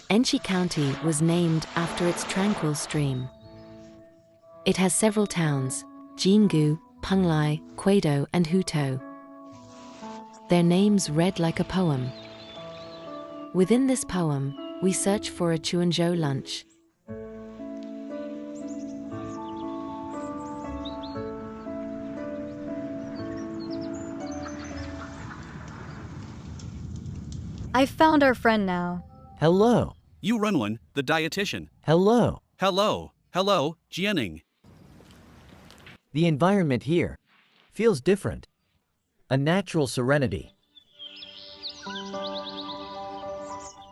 Enchi County was named after its tranquil stream. It has several towns: Jingu, Penglai, Quado, and Hutou. Their names read like a poem. Within this poem, we search for a Quanzhou lunch. I've found our friend now. Hello. You Runwan, the dietitian. Hello. Hello. Hello, Jianing. The environment here feels different. A natural serenity.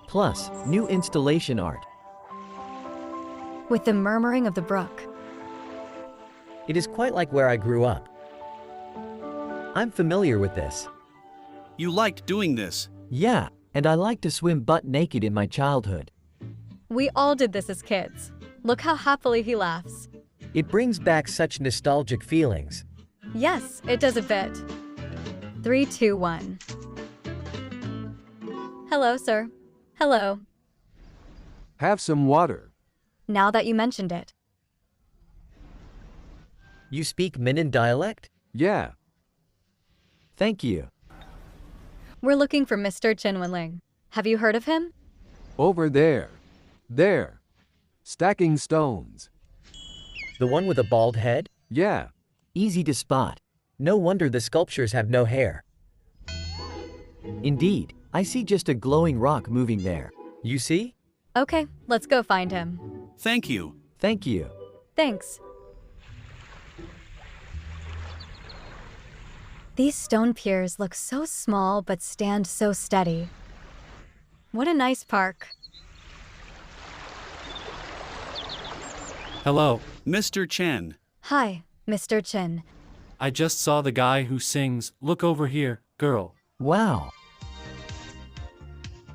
Plus, new installation art. With the murmuring of the brook. It is quite like where I grew up. I'm familiar with this. You liked doing this. Yeah, and I liked to swim butt naked in my childhood. We all did this as kids. Look how happily he laughs. It brings back such nostalgic feelings. Yes, it does a bit. 3, 2, 1. Hello, sir. Hello. Have some water. Now that you mentioned it. You speak Minnan dialect? Yeah. Thank you. We're looking for Mr. Chen Wenling. Have you heard of him? Over there. There. Stacking stones. The one with a bald head? Yeah. Easy to spot. No wonder the sculptures have no hair. Indeed, I see just a glowing rock moving there. You see? Okay, let's go find him. Thank you. Thank you. Thanks. These stone piers look so small but stand so steady. What a nice park. Hello. Mr. Chen. Hi, Mr. Chen. I just saw the guy who sings, "Look over here, girl." Wow.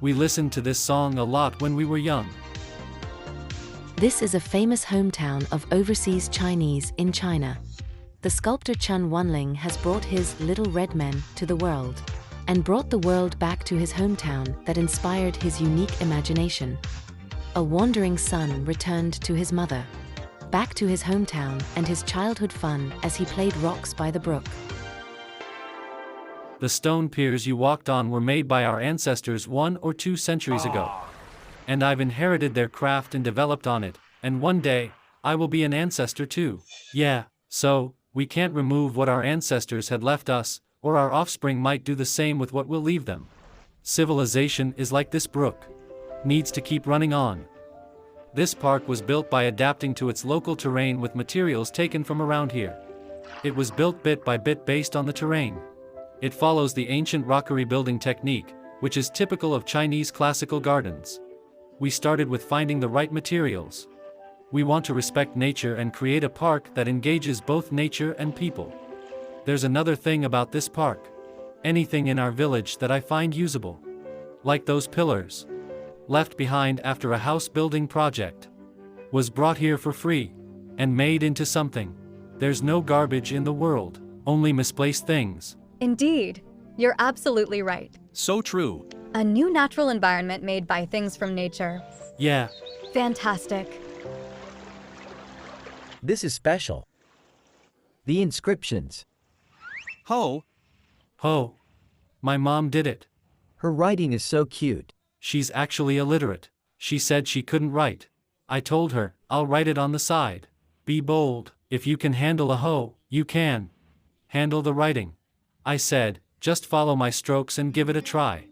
We listened to this song a lot when we were young. This is a famous hometown of overseas Chinese in China. The sculptor Chen Wenling has brought his Little Red Men to the world, and brought the world back to his hometown that inspired his unique imagination. A wandering son returned to his mother, back to his hometown and his childhood fun as he played rocks by the brook. The stone piers you walked on were made by our ancestors 1 or 2 centuries ago. And I've inherited their craft and developed on it, and one day, I will be an ancestor too. Yeah, so, we can't remove what our ancestors had left us, or our offspring might do the same with what we'll leave them. Civilization is like this brook. Needs to keep running on. This park was built by adapting to its local terrain with materials taken from around here. It was built bit by bit based on the terrain. It follows the ancient rockery building technique, which is typical of Chinese classical gardens. We started with finding the right materials. We want to respect nature and create a park that engages both nature and people. There's another thing about this park. Anything in our village that I find usable. Like those pillars. Left behind after a house building project. Was brought here for free. And made into something. There's no garbage in the world, only misplaced things. Indeed, you're absolutely right. So true. A new natural environment made by things from nature. Yeah. Fantastic. This is special. The inscriptions. Ho. Ho. My mom did it. Her writing is so cute. She's actually illiterate. She said she couldn't write. I told her, I'll write it on the side. Be bold. If you can handle a hoe, you can handle the writing. I said, just follow my strokes and give it a try.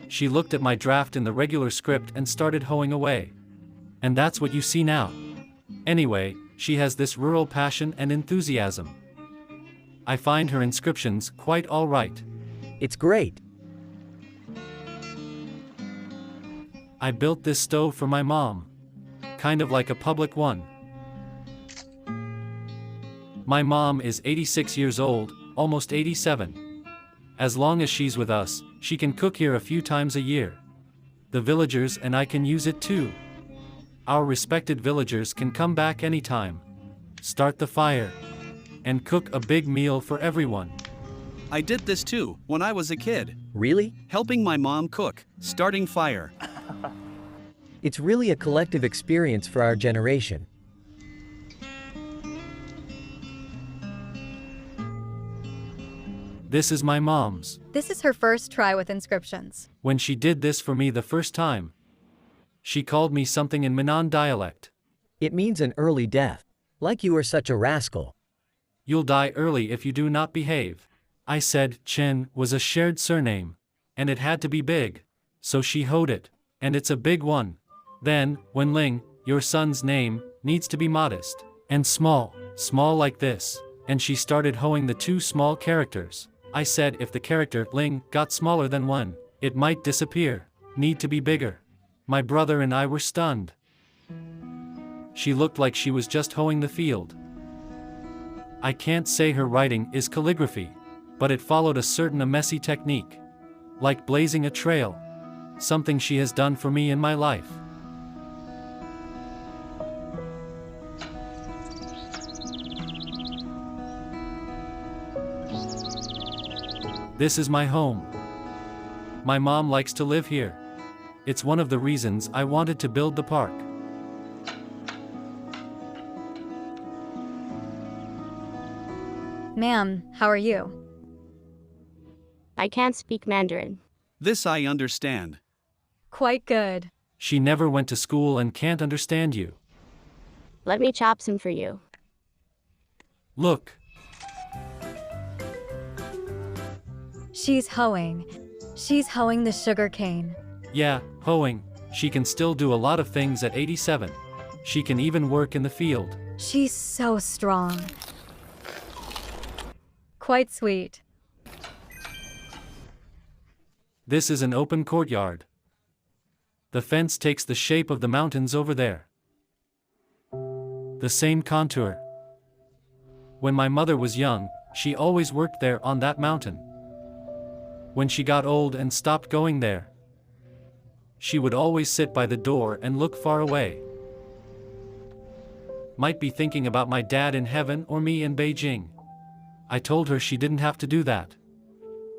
She looked at my draft in the regular script and started hoeing away. And that's what you see now. Anyway, she has this rural passion and enthusiasm. I find her inscriptions quite all right. It's great. I built this stove for my mom. Kind of like a public one. My mom is 86 years old, almost 87. As long as she's with us, she can cook here a few times a year. The villagers and I can use it too. Our respected villagers can come back anytime. Start the fire. And cook a big meal for everyone. I did this too, when I was a kid. Really? Helping my mom cook, starting fire. It's really a collective experience for our generation. This is my mom's. This is her first try with inscriptions. When she did this for me the first time, she called me something in Minnan dialect. It means an early death. Like you were such a rascal. You'll die early if you do not behave. I said Chen was a shared surname, and it had to be big. So she hoed it, and it's a big one. Then, when Ling, your son's name, needs to be modest and small like this, and she started hoeing the two small characters. I said if the character Ling got smaller than one, it might disappear. Need to be bigger. My brother and I were stunned. She looked like she was just hoeing the field. I can't say her writing is calligraphy, but it followed a messy technique. Like blazing a trail. Something she has done for me in my life. This is my home. My mom likes to live here. It's one of the reasons I wanted to build the park. Ma'am, how are you? I can't speak Mandarin. This I understand. Quite good. She never went to school and can't understand you. Let me chop some for you. Look. She's hoeing. She's hoeing the sugar cane. Yeah, hoeing. She can still do a lot of things at 87. She can even work in the field. She's so strong. Quite sweet. This is an open courtyard. The fence takes the shape of the mountains over there. The same contour. When my mother was young, she always worked there on that mountain. When she got old and stopped going there, she would always sit by the door and look far away. Might be thinking about my dad in heaven or me in Beijing. I told her she didn't have to do that.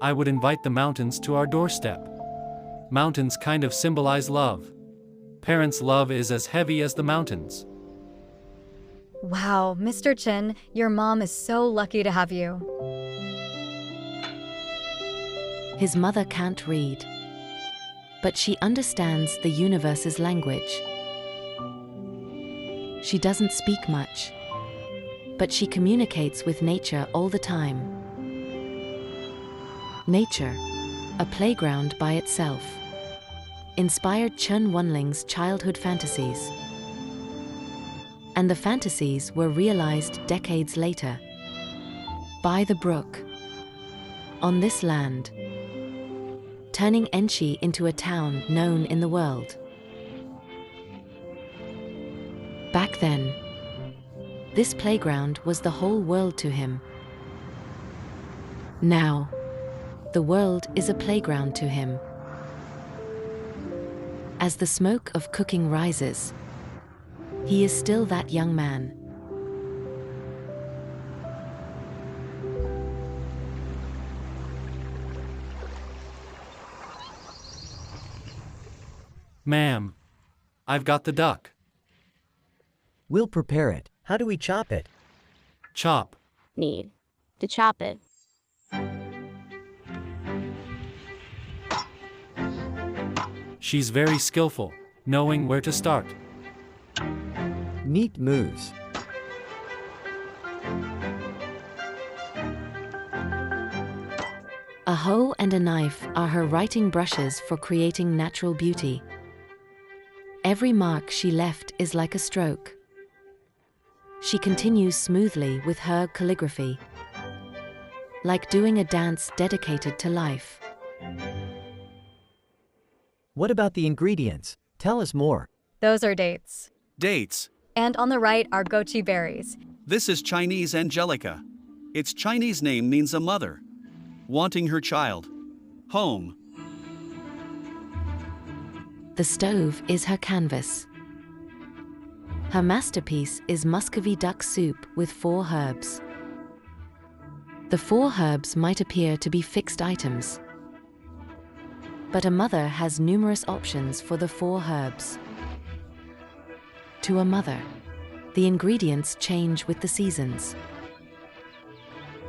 I would invite the mountains to our doorstep. Mountains kind of symbolize love. Parents' love is as heavy as the mountains. Wow, Mr. Chen, your mom is so lucky to have you. His mother can't read, but she understands the universe's language. She doesn't speak much, but she communicates with nature all the time. Nature, a playground by itself, inspired Chen Wenling's childhood fantasies. And the fantasies were realized decades later. By the brook, on this land, turning Enshi into a town known in the world. Back then, this playground was the whole world to him. Now, the world is a playground to him. As the smoke of cooking rises, he is still that young man. Ma'am, I've got the duck. We'll prepare it. How do we chop it? Chop. Need to chop it. She's very skillful, knowing where to start. Neat moves. A hoe and a knife are her writing brushes for creating natural beauty. Every mark she left is like a stroke. She continues smoothly with her calligraphy, like doing a dance dedicated to life. What about the ingredients? Tell us more. Those are dates. Dates. And on the right are goji berries. This is Chinese Angelica. Its Chinese name means a mother. Wanting her child. Home. The stove is her canvas. Her masterpiece is Muscovy duck soup with 4 herbs. The 4 herbs might appear to be fixed items, but a mother has numerous options for the 4 herbs. to a mother. The ingredients change with the seasons.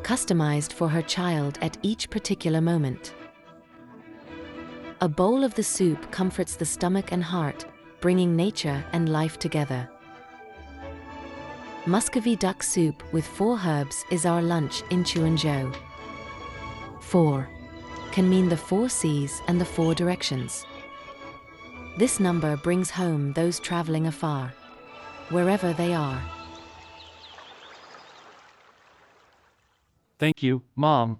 Customized for her child at each particular moment. A bowl of the soup comforts the stomach and heart, bringing nature and life together. Muscovy duck soup with 4 herbs is our lunch in Quanzhou. 4 can mean the 4 seas and the 4 directions. This number brings home those traveling afar, wherever they are. Thank you, Mom.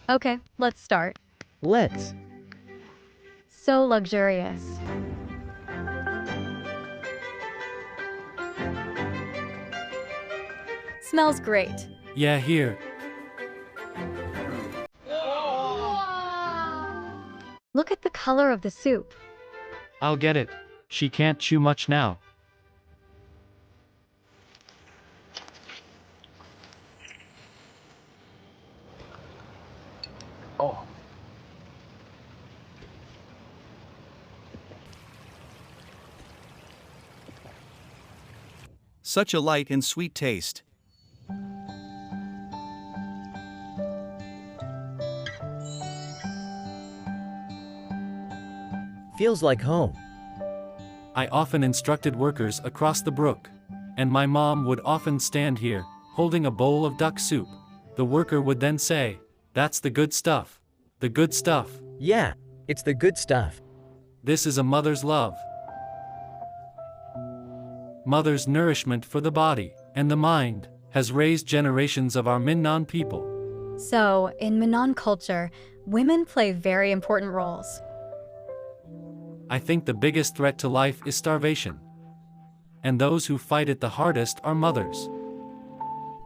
Okay, let's start. Let's. So luxurious. Smells great. Yeah, here. Look at the color of the soup. I'll get it. She can't chew much now. Such a light and sweet taste. Feels like home. I often instructed workers across the brook, and my mom would often stand here, holding a bowl of duck soup. The worker would then say, "That's the good stuff. The good stuff." Yeah, it's the good stuff. This is a mother's love. Mother's nourishment for the body and the mind has raised generations of our Minnan people. So, in Minnan culture, women play very important roles. I think the biggest threat to life is starvation. And those who fight it the hardest are mothers.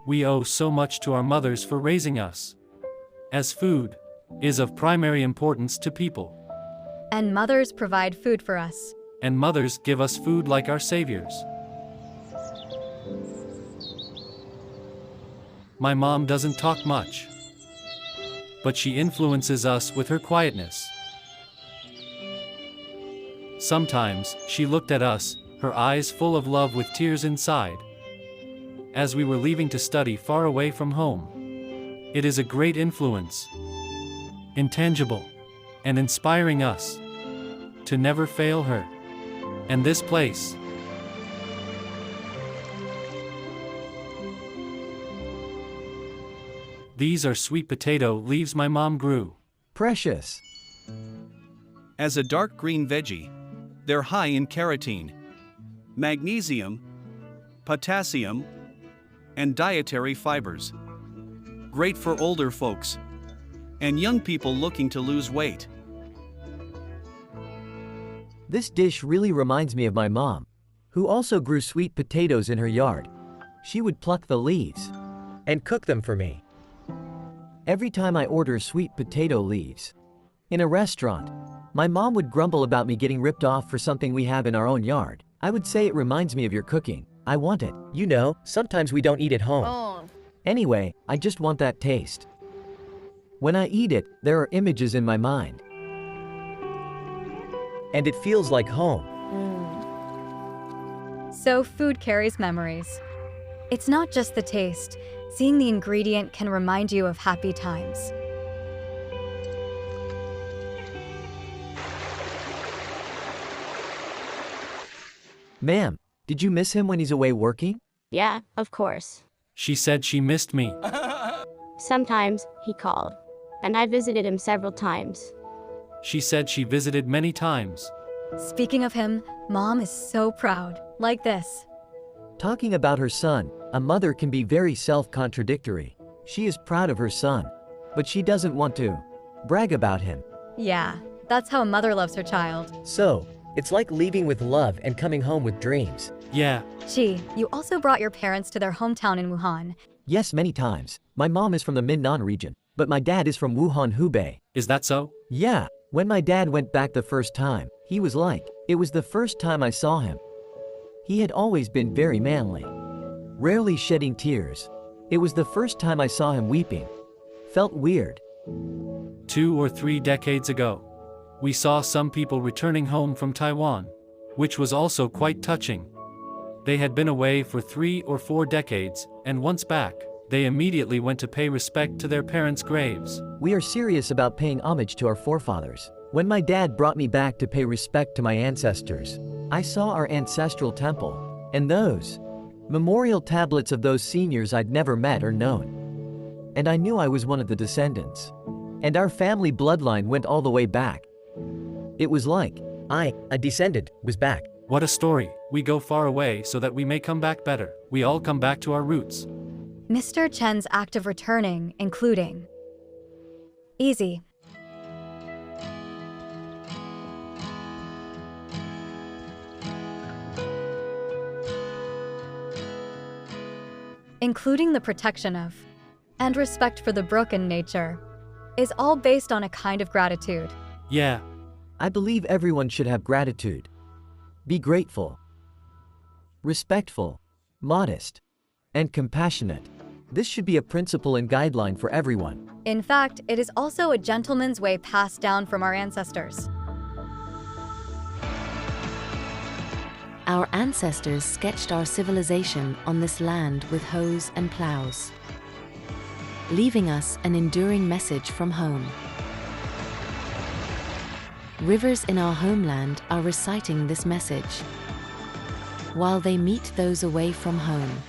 We owe so much to our mothers for raising us. As food is of primary importance to people. And mothers provide food for us. And mothers give us food like our saviors. My mom doesn't talk much, but she influences us with her quietness. Sometimes, she looked at us, her eyes full of love with tears inside, as we were leaving to study far away from home. It is a great influence, intangible, and inspiring us to never fail her. And this place, these are sweet potato leaves my mom grew. Precious. As a dark green veggie, they're high in carotene, magnesium, potassium, and dietary fibers. Great for older folks and young people looking to lose weight. This dish really reminds me of my mom, who also grew sweet potatoes in her yard. She would pluck the leaves and cook them for me. Every time I order sweet potato leaves in a restaurant, my mom would grumble about me getting ripped off for something we have in our own yard. I would say, "It reminds me of your cooking. I want it." You know, sometimes we don't eat at home. Anyway, I just want that taste. When I eat it, there are images in my mind. And it feels like home. So food carries memories. It's not just the taste. Seeing the ingredient can remind you of happy times. Ma'am, did you miss him when he's away working? Yeah, of course. She said she missed me. Sometimes, he called. And I visited him several times. She said she visited many times. Speaking of him, Mom is so proud. Like this. Talking about her son, a mother can be very self-contradictory. She is proud of her son, but she doesn't want to brag about him. Yeah, that's how a mother loves her child. So, it's like leaving with love and coming home with dreams. Yeah, Gee, you also brought your parents to their hometown in Wuhan. Yes, many times. My mom is from the Minnan region, but my dad is from Wuhan, Hubei. is that so? Yeah, when my dad went back the first time, he was like, it was the first time I saw him. He had always been very manly, rarely shedding tears. It was the first time I saw him weeping. Felt weird. 2 or 3 decades ago, we saw some people returning home from Taiwan, which was also quite touching. They had been away for 3 or 4 decades, and once back, they immediately went to pay respect to their parents' graves. We are serious about paying homage to our forefathers. When my dad brought me back to pay respect to my ancestors, I saw our ancestral temple, and those memorial tablets of those seniors I'd never met or known. And I knew I was one of the descendants. And our family bloodline went all the way back. It was like a descendant, was back. What a story. We go far away so that we may come back better. We all come back to our roots. Mr. Chen's act of returning, including easy. Including the protection of and respect for the broken nature is all based on a kind of gratitude. Yeah. I believe everyone should have gratitude. Be grateful, respectful, modest, and compassionate. This should be a principle and guideline for everyone. In fact, it is also a gentleman's way passed down from our ancestors. Our ancestors sketched our civilization on this land with hoes and plows, leaving us an enduring message from home. Rivers in our homeland are reciting this message, while they meet those away from home.